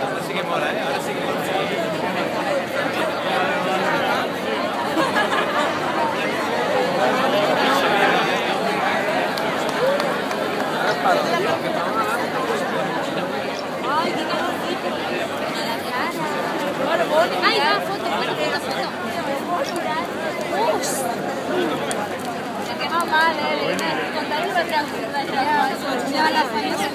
Ahora sí que mola, ¿eh? Ahora sí que mola. Ay, va, foto, foto. Se quemó mal, contar un retraso. Ya la familia.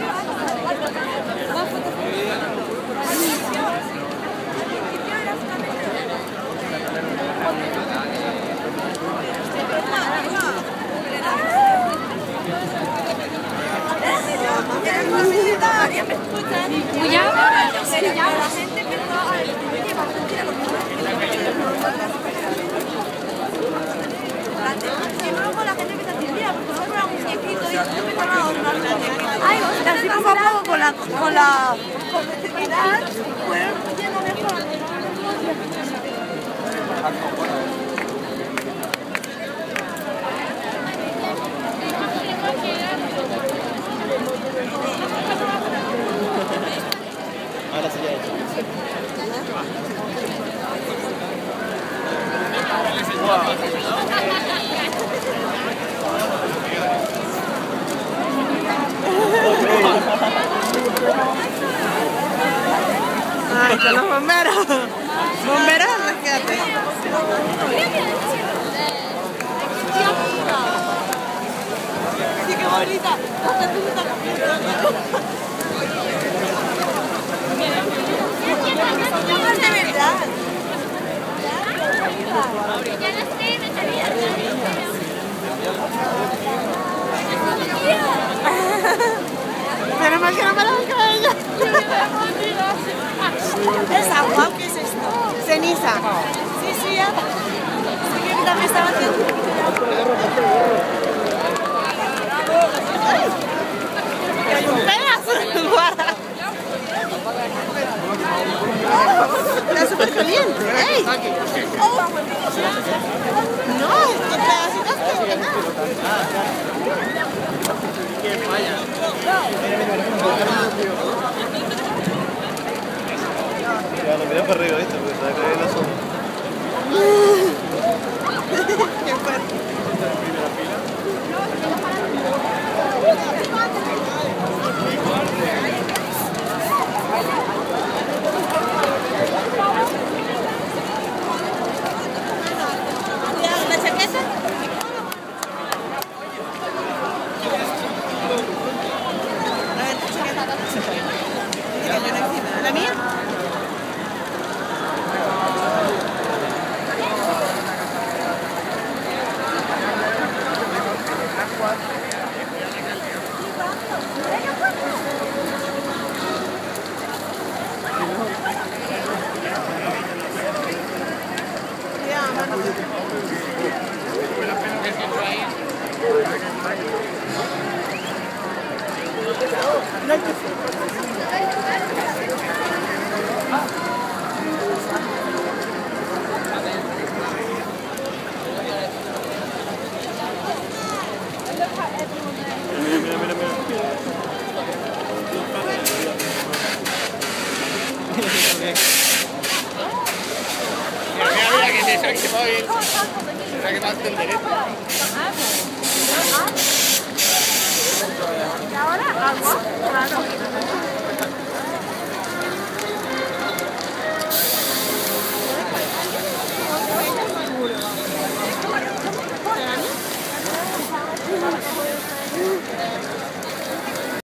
Así poco a poco con la competitividad, pues yendo mejor. Ahora sí ya he hecho. Ay, con los bomberos. Bomberos, rescate. Sí, qué bonita. Hasta tú estás de verdad. Pero mal que no me lo cabello. ¿Es agua? ¿Qué es esto? Ceniza. Sí, sí, ya. Sí que también estaba haciendo. ¡Hay un pedazo! ¡Guarda! Está súper caliente, ¿eh? No, estos pedacitos que nada. ¿Qué falla? Ya, lo miré para arriba, ¿viste? Porque se va a caer la sombra. Qué fuerte. ¿La chaqueta? ¿La mía? tenderete. ¿Y ahora agua? Claro.